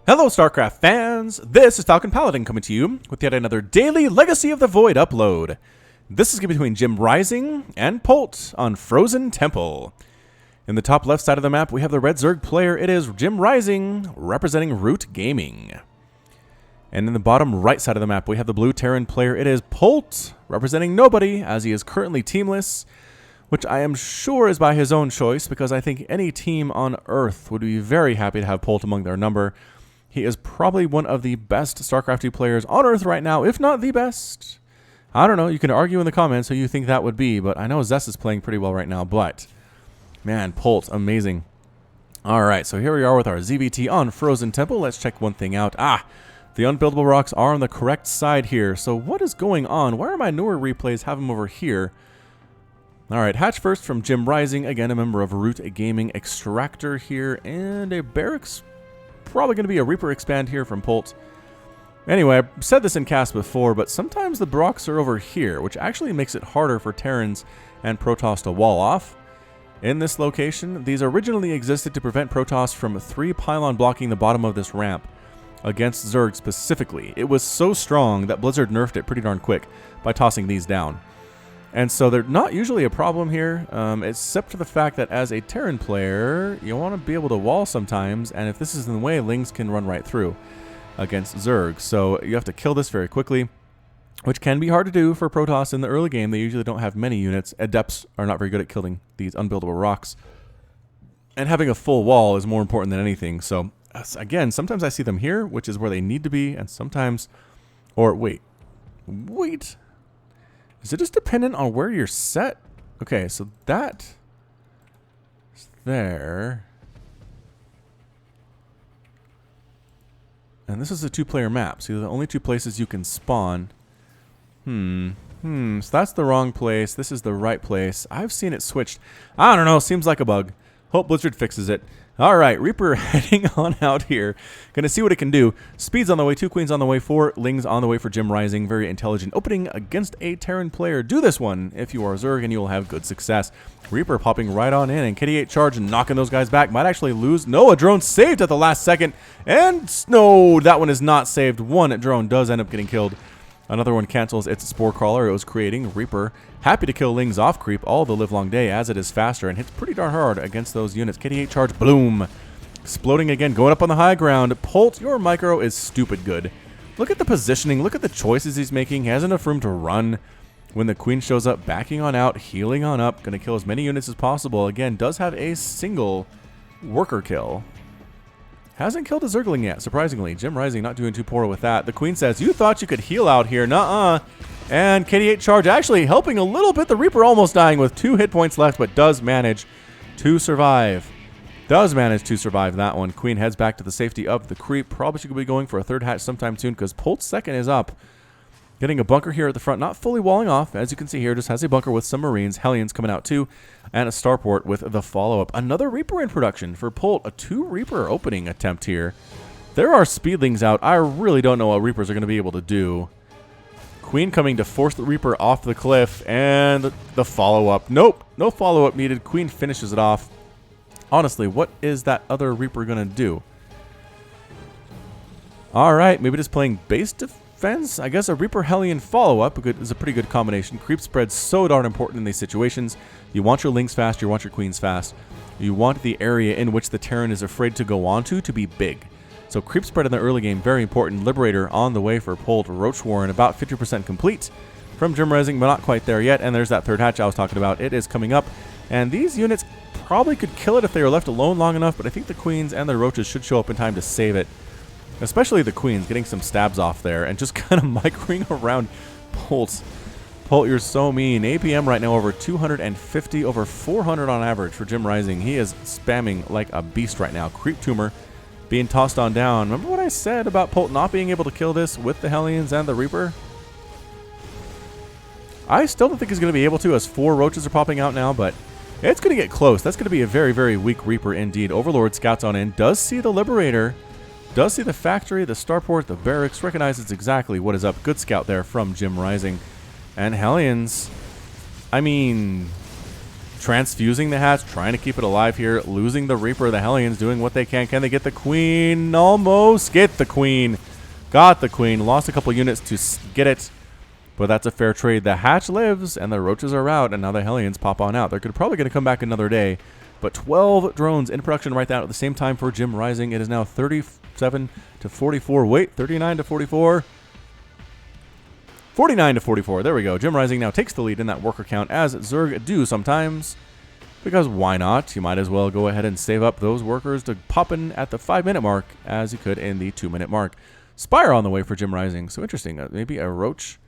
Hello StarCraft fans, this is Falcon Paladin coming to you with yet another daily Legacy of the Void upload. This is going to be between JimRising and Polt on Frozen Temple. In the top left side of the map we have the red Zerg player, it is JimRising representing Root Gaming. And in the bottom right side of the map we have the blue Terran player, it is Polt representing nobody as he is currently teamless. Which I am sure is by his own choice because I think any team on Earth would be very happy to have Polt among their number. He is probably one of the best StarCraft 2 players on Earth right now, if not the best. I don't know, you can argue in the comments who you think that would be, but I know Zess is playing pretty well right now, but man, Polt, amazing. Alright, so here we are with our ZVT on Frozen Temple. Let's check one thing out. The unbuildable rocks are on the correct side here. So what is going on? Why are my newer replays have them over here? Alright, hatch first from JimRising, again a member of Root Gaming Extractor here, and a barracks, probably going to be a Reaper expand here from Polt. Anyway, I've said this in cast before, but sometimes the rocks are over here, which actually makes it harder for Terrans and Protoss to wall off. In this location, these originally existed to prevent Protoss from 3 pylon blocking the bottom of this ramp against Zerg specifically. It was so strong that Blizzard nerfed it pretty darn quick by tossing these down. And so they're not usually a problem here, except for the fact that as a Terran player, you want to be able to wall sometimes, and if this is in the way, Lings can run right through against Zerg. So you have to kill this very quickly, which can be hard to do for Protoss in the early game. They usually don't have many units. Adepts are not very good at killing these unbuildable rocks. And having a full wall is more important than anything. So again, sometimes I see them here, which is where they need to be, and sometimes... Or wait. Is it just dependent on where you're set? Okay, so that is there. And this is a 2-player map, so the only 2 places you can spawn. So that's the wrong place. This is the right place. I've seen it switched. I don't know, seems like a bug. Hope Blizzard fixes it. Alright, Reaper heading on out here. Gonna see what it can do. Speed's on the way, 2 Queens on the way, 4 Lings on the way for JimRising. Very intelligent opening against a Terran player. Do this one if you are Zerg and you will have good success. Reaper popping right on in and KD8 charge and knocking those guys back. Might actually lose. No, a drone saved at the last second. And no, that one is not saved. One drone does end up getting killed. Another one cancels its spore crawler it was creating. Reaper happy to kill Lings off creep all the live long day as it is faster and hits pretty darn hard against those units. KD8 charge, bloom. Exploding again, going up on the high ground. Polt, your micro is stupid good. Look at the positioning, look at the choices he's making. He has enough room to run. When the Queen shows up, backing on out, healing on up. Gonna kill as many units as possible. Again, does have a single worker kill. Hasn't killed a Zergling yet, surprisingly. JimRising not doing too poor with that. The Queen says, you thought you could heal out here. Nuh-uh. And KD8 charge actually helping a little bit. The Reaper almost dying with 2 hit points left, but does manage to survive. Does manage to survive that one. Queen heads back to the safety of the creep. Probably should be going for a 3rd hatch sometime soon because Polt's 2nd is up. Getting a bunker here at the front, not fully walling off. As you can see here, just has a bunker with some Marines. Hellions coming out too. And a starport with the follow-up. Another Reaper in production for Polt. A 2 Reaper opening attempt here. There are speedlings out. I really don't know what Reapers are going to be able to do. Queen coming to force the Reaper off the cliff. And the follow-up. Nope. No follow-up needed. Queen finishes it off. Honestly, what is that other Reaper going to do? Alright, maybe just playing base defense? I guess a Reaper Hellion follow-up is a pretty good combination. Creep spread's so darn important in these situations. You want your Lings fast, you want your Queens fast. You want the area in which the Terran is afraid to go onto to be big. So creep spread in the early game, very important. Liberator on the way for Polt. Roach Warren about 50% complete from JimRising, but not quite there yet. And there's that 3rd hatch I was talking about. It is coming up. And these units probably could kill it if they were left alone long enough, but I think the Queens and the Roaches should show up in time to save it. Especially the Queens, getting some stabs off there and just kind of microing around Polt. Polt, you're so mean. APM right now over 250, over 400 on average for JimRising. He is spamming like a beast right now. Creep Tumor being tossed on down. Remember what I said about Polt not being able to kill this with the Hellions and the Reaper? I still don't think he's going to be able to as 4 Roaches are popping out now, but it's going to get close. That's going to be a very, very weak Reaper indeed. Overlord scouts on in. Does see the Liberator. Does see the factory, the starport, the barracks. Recognizes exactly what is up. Good scout there from JimRising. And Hellions, I mean, transfusing the hatch, trying to keep it alive here, losing the Reaper. The Hellions doing what they can. Can they get the Queen? Almost get the Queen. Got the Queen. Lost a couple units to get it, but that's a fair trade. The hatch lives, and the roaches are out, and now the Hellions pop on out. They're probably going to come back another day, but 12 drones in production right now at the same time for JimRising. It is now 37 to 44. Wait, 39 to 44. 49 to 44. There we go. JimRising now takes the lead in that worker count, as Zerg do sometimes. Because why not? You might as well go ahead and save up those workers to pop in at the 5-minute mark as you could in the 2-minute mark. Spire on the way for JimRising. So interesting. Maybe a Roach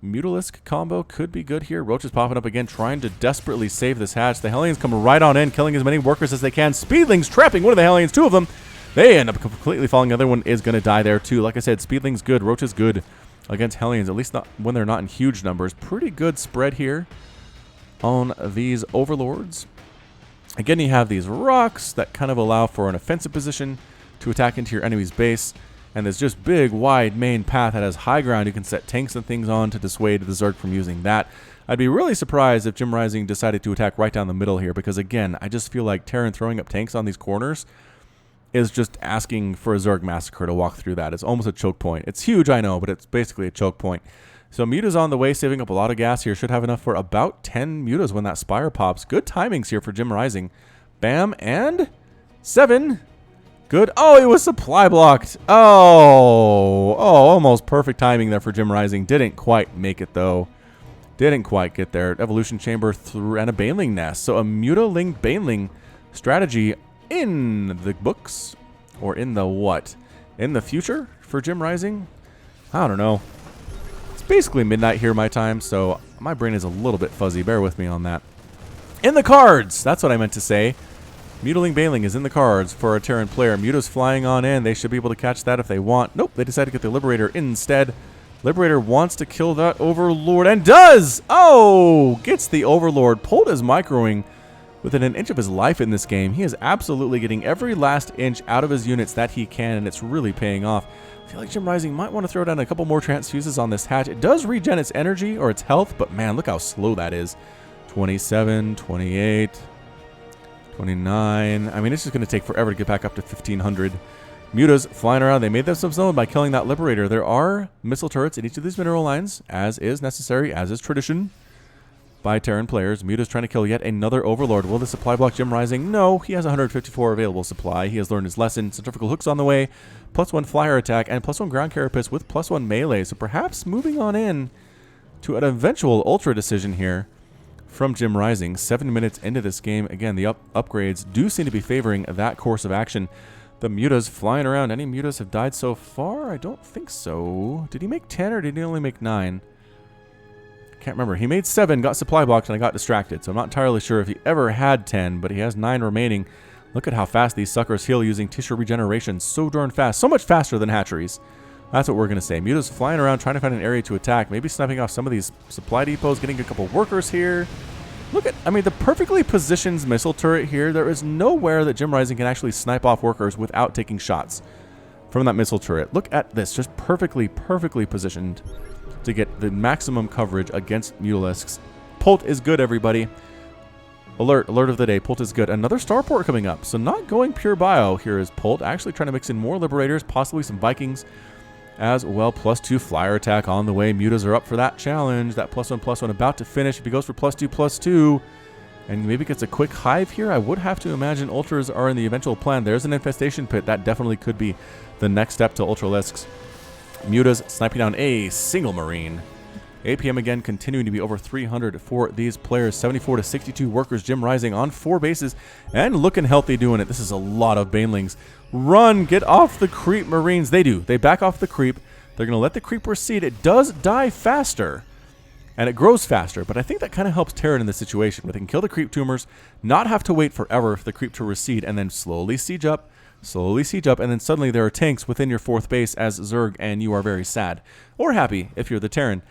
Mutalisk combo could be good here. Roach is popping up again, trying to desperately save this hatch. The Hellions come right on in, killing as many workers as they can. Speedlings trapping one of the Hellions, 2 of them. They end up completely falling. The other one is going to die there too. Like I said, Speedling's good. Roach is good against Hellions, at least not when they're not in huge numbers. Pretty good spread here on these Overlords. Again, you have these rocks that kind of allow for an offensive position to attack into your enemy's base. And there's just big, wide main path that has high ground. You can set tanks and things on to dissuade the Zerg from using that. I'd be really surprised if JimRising decided to attack right down the middle here, because again, I just feel like Terran throwing up tanks on these corners is just asking for a Zerg massacre to walk through that. It's almost a choke point. It's huge, I know, but it's basically a choke point. So Muta's on the way, saving up a lot of gas here. Should have enough for about 10 Mutas when that Spire pops. Good timings here for JimRising. Bam, and 7. Good. Oh, it was supply blocked. Oh, almost perfect timing there for JimRising. Didn't quite make it, though. Didn't quite get there. Evolution Chamber through and a Baneling Nest. So a Mutaling Baneling strategy in the books, or in the what? In the future for JimRising? I don't know. It's basically midnight here my time, so my brain is a little bit fuzzy. Bear with me on that. In the cards! That's what I meant to say. Mutaling Baneling is in the cards for a Terran player. Muta's flying on in. They should be able to catch that if they want. Nope, they decided to get the Liberator instead. Liberator wants to kill that Overlord, and does! Oh! Gets the Overlord. Polt is microing within an inch of his life in this game. He is absolutely getting every last inch out of his units that he can, and it's really paying off. I feel like JimRising might want to throw down a couple more transfuses on this hatch. It does regen its energy or its health, but man, look how slow that is. 27, 28, 29. I mean, it's just going to take forever to get back up to 1,500. Mutas flying around. They made themselves known by killing that Liberator. There are missile turrets in each of these mineral lines, as is necessary, as is tradition by Terran players. Muta's trying to kill yet another Overlord. Will the supply block JimRising? No, he has 154 available supply. He has learned his lesson. Centrifugal hooks on the way, +1 flyer attack, and +1 ground carapace with +1 melee. So perhaps moving on in to an eventual ultra decision here from JimRising. 7 minutes into this game. Again, the upgrades do seem to be favoring that course of action. The Mutas flying around. Any Mutas have died so far? I don't think so. Did he make 10 or did he only make 9? Can't remember. He made 7, got supply blocked, and I got distracted. So I'm not entirely sure if he ever had 10, but he has 9 remaining. Look at how fast these suckers heal using tissue regeneration. So darn fast. So much faster than hatcheries. That's what we're going to say. Muta's flying around, trying to find an area to attack. Maybe sniping off some of these supply depots, getting a couple workers here. Look at, I mean, the perfectly positioned missile turret here. There is nowhere that JimRising can actually snipe off workers without taking shots from that missile turret. Look at this. Just perfectly positioned to get the maximum coverage against Mutalisks. Polt is good, everybody. Alert of the day. Polt is good. Another starport coming up. So not going pure bio here is Polt. Actually trying to mix in more Liberators, possibly some Vikings as well. +2 flyer attack on the way. Mutas are up for that challenge. That +1/+1 about to finish. If he goes for +2/+2 and maybe gets a quick hive here, I would have to imagine Ultras are in the eventual plan. There's an infestation pit. That definitely could be the next step to Ultralisks. Mutas sniping down a single Marine. APM again continuing to be over 300 for these players. 74 to 62 workers. JimRising on 4 bases and looking healthy doing it. This is a lot of Banelings. Run! Get off the creep, Marines. They do. They back off the creep. They're going to let the creep recede. It does die faster and it grows faster, but I think that kind of helps Terran in this situation where they can kill the creep tumors, not have to wait forever for the creep to recede, and then slowly siege up, and then suddenly there are tanks within your 4th base as Zerg, and you are very sad. Or happy if you're the Terran.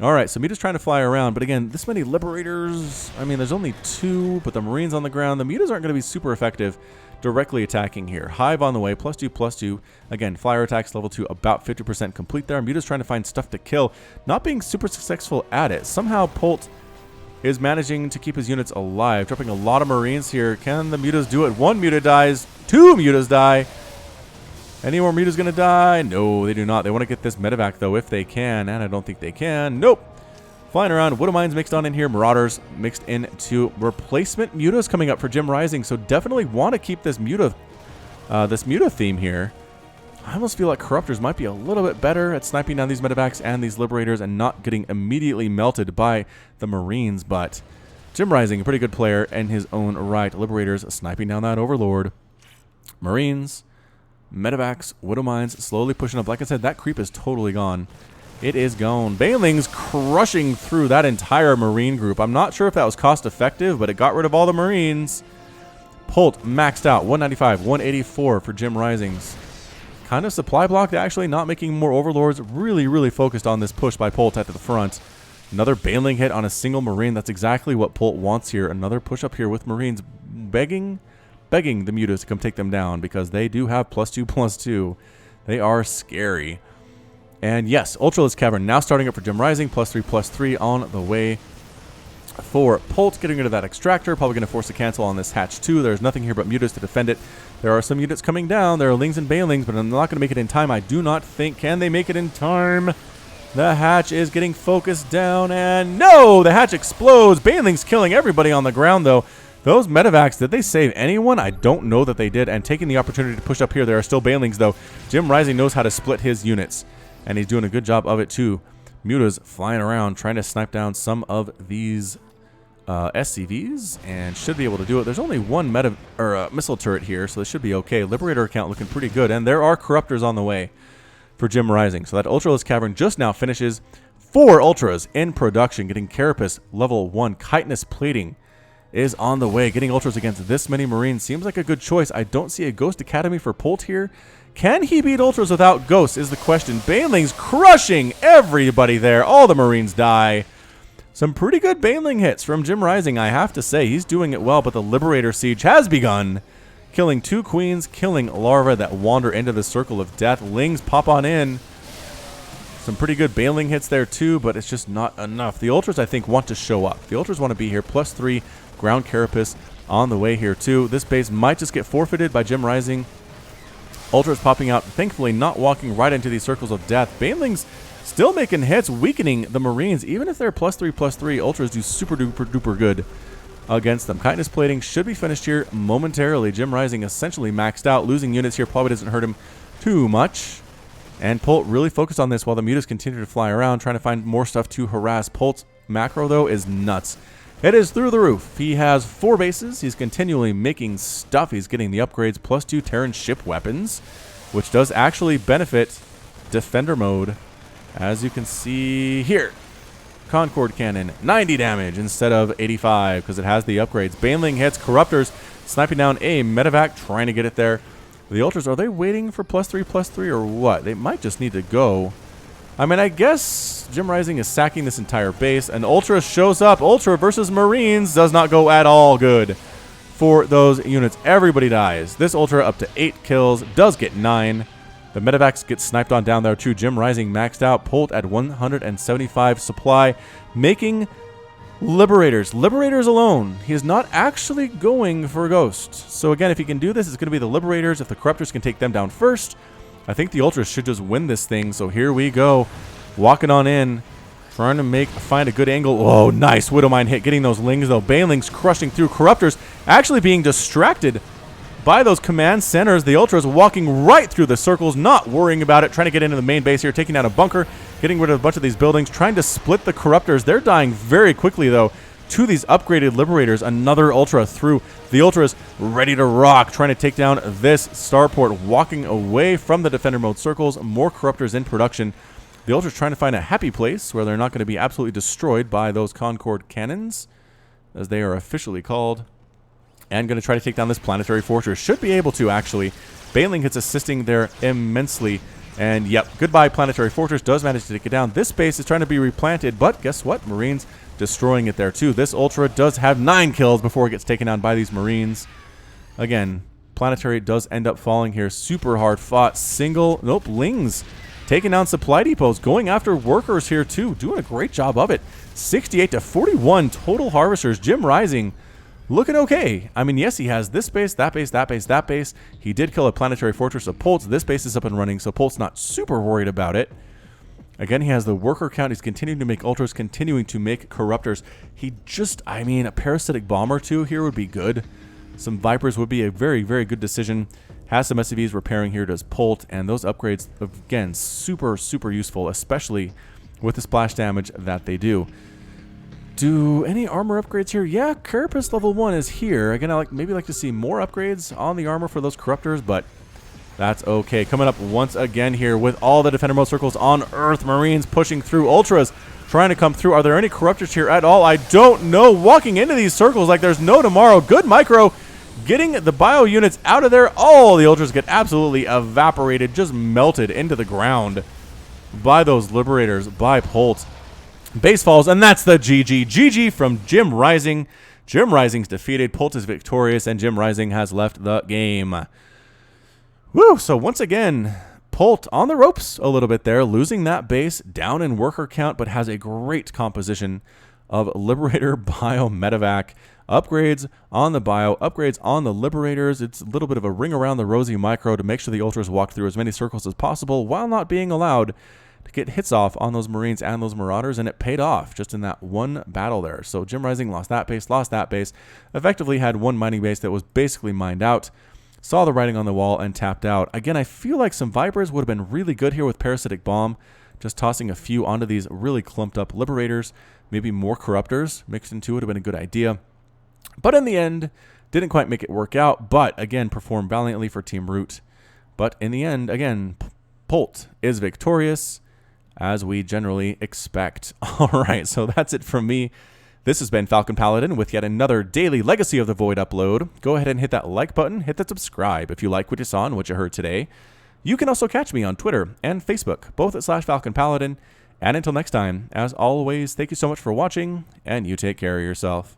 Alright, so Muta's trying to fly around, but again, this many Liberators, I mean, there's only 2, but the Marines on the ground, the Mutas aren't going to be super effective directly attacking here. Hive on the way, +2/+2. Again, flyer attacks level 2, about 50% complete there. Muta's trying to find stuff to kill, not being super successful at it. Somehow Polt is managing to keep his units alive. Dropping a lot of Marines here. Can the mutas do it? One muta dies. Two mutas die. Any more mutas going to die? No, they do not. They want to get this medevac, though, if they can. And I don't think they can. Nope. Flying around. Widow Mines mixed on in here. Marauders mixed into replacement mutas coming up for JimRising. So definitely want to keep this muta theme here. I almost feel like Corruptors might be a little bit better at sniping down these medevacs and these Liberators and not getting immediately melted by the Marines. But JimRising, a pretty good player in his own right. Liberators sniping down that Overlord. Marines, medevacs, Widow Mines slowly pushing up. Like I said, that creep is totally gone. It is gone. Banelings crushing through that entire Marine group. I'm not sure if that was cost effective, but it got rid of all the Marines. Polt maxed out. 195, 184 for JimRising's. Kind of supply blocked, actually, not making more Overlords. Really, really focused on this push by Polt at the front. Another Baneling hit on a single Marine. That's exactly what Polt wants here. Another push up here with Marines begging the mutas to come take them down because they do have +2/+2. They are scary. And yes, Ultralisk Cavern now starting up for JimRising. +3/+3 on the way for Polt. Getting rid of that Extractor. Probably going to force a cancel on this hatch too. There's nothing here but mutas to defend it. There are some units coming down. There are Lings and Banelings, but I'm not going to make it in time. I do not think. Can they make it in time? The hatch is getting focused down, and no! The hatch explodes. Banelings killing everybody on the ground, though. Those medevacs, did they save anyone? I don't know that they did. And taking the opportunity to push up here, there are still Banelings, though. JimRising knows how to split his units, and he's doing a good job of it, too. Mutas flying around, trying to snipe down some of these SCVs, and should be able to do it. There's only one missile turret here, so this should be okay. Liberator account looking pretty good, and there are Corruptors on the way for JimRising. So that Ultralisk Cavern just now finishes. 4 Ultras in production, getting Carapace level 1. Chitinous Plating is on the way. Getting Ultras against this many Marines seems like a good choice. I don't see a Ghost Academy for Polt here. Can he beat Ultras without Ghosts is the question. Banelings crushing everybody there. All the Marines die. Some pretty good Baneling hits from JimRising, I have to say. He's doing it well, but the Liberator Siege has begun. Killing 2 Queens, killing larvae that wander into the circle of death. Lings pop on in. Some pretty good Baneling hits there too, but it's just not enough. The Ultras, I think, want to show up. The Ultras want to be here. +3 Ground Carapace on the way here too. This base might just get forfeited by JimRising. Ultras popping out, thankfully not walking right into these circles of death. Banelings still making hits, weakening the Marines. Even if they're +3/+3, Ultras do super duper duper good against them. Chitinous Plating should be finished here momentarily. JimRising essentially maxed out. Losing units here probably doesn't hurt him too much. And Polt really focused on this while the mutas continue to fly around, trying to find more stuff to harass. Polt's macro, though, is nuts. It is through the roof. He has 4 bases. He's continually making stuff. He's getting the upgrades, +2 Terran ship weapons, which does actually benefit Defender mode. As you can see here, Concord Cannon, 90 damage instead of 85 because it has the upgrades. Baneling hits, Corruptors sniping down a medevac, trying to get it there. The Ultras, are they waiting for +3/+3 or what? They might just need to go. I mean, I guess JimRising is sacking this entire base, and Ultra shows up. Ultra versus Marines does not go at all good for those units. Everybody dies. This Ultra up to 8 kills, does get 9. The medevacs get sniped on down there too. JimRising maxed out. Polt at 175 supply, making Liberators alone. He is not actually going for Ghost. So again, if he can do this, it's going to be the Liberators. If the Corruptors can take them down first, I think the Ultras should just win this thing. So here we go, walking on in, trying to find a good angle. Oh, nice Widow Mine hit, getting those Lings though. Banelings crushing through. Corruptors actually being distracted by those command centers. The Ultras walking right through the circles, not worrying about it, trying to get into the main base here, taking down a bunker, getting rid of a bunch of these buildings, trying to split the Corruptors. They're dying very quickly, though, to these upgraded Liberators. Another Ultra through. The Ultras ready to rock, trying to take down this starport, walking away from the Defender mode circles. More Corruptors in production. The Ultras trying to find a happy place where they're not going to be absolutely destroyed by those Concord Cannons, as they are officially called. And going to try to take down this Planetary Fortress. Should be able to, actually. Baneling hits assisting there immensely. And, yep, goodbye Planetary Fortress. Does manage to take it down. This base is trying to be replanted, but guess what? Marines destroying it there, too. This Ultra does have 9 kills before it gets taken down by these Marines. Again, Planetary does end up falling here. Super hard fought. Single, nope, Lings taking down supply depots, going after workers here too, doing a great job of it. 68 to 41 total harvesters. JimRising looking okay. I mean, yes, he has this base, that base, that base, that base. He did kill a planetary fortress of Polt. This base is up and running, so Polt's not super worried about it. Again, he has the worker count. He's continuing to make ultras, continuing to make corruptors. He just, I mean, a parasitic bomb or two here would be good. Some Vipers would be a very, very good decision. Has some SCVs repairing here, does Polt, and those upgrades, again, super, super useful, especially with the splash damage that they do. Do any armor upgrades here? Yeah, Carapace level 1 is here. Again, I maybe like to see more upgrades on the armor for those corruptors, but that's okay. Coming up once again here with all the Defender mode circles on Earth. Marines pushing through. Ultras trying to come through. Are there any corruptors here at all? I don't know. Walking into these circles like there's no tomorrow. Good micro. Getting the bio units out of there. Oh, the Ultras get absolutely evaporated. Just melted into the ground by those Liberators, by Polt. Base falls, and that's the GG. GG from JimRising. JimRising's defeated. Polt is victorious, and JimRising has left the game. Woo! So once again, Polt on the ropes a little bit there, losing that base, down in worker count, but has a great composition of Liberator, Bio, Medevac, upgrades on the Bio, upgrades on the Liberators. It's a little bit of a ring around the rosy micro to make sure the Ultras walk through as many circles as possible while not being allowed to get hits off on those Marines and those Marauders, and it paid off just in that one battle there. So JimRising lost that base, effectively had one mining base that was basically mined out. Saw the writing on the wall and tapped out. Again, I feel like some Vipers would have been really good here with Parasitic Bomb. Just tossing a few onto these really clumped up Liberators. Maybe more Corruptors mixed into it would have been a good idea. But in the end, didn't quite make it work out. But again, performed valiantly for Team Root. But in the end, again, Polt is victorious, as we generally expect. All right, so that's it from me. This has been Falcon Paladin with yet another daily Legacy of the Void upload. Go ahead and hit that like button, hit that subscribe if you like what you saw and what you heard today. You can also catch me on Twitter and Facebook, both at /Falcon Paladin. And until next time, as always, thank you so much for watching, and you take care of yourself.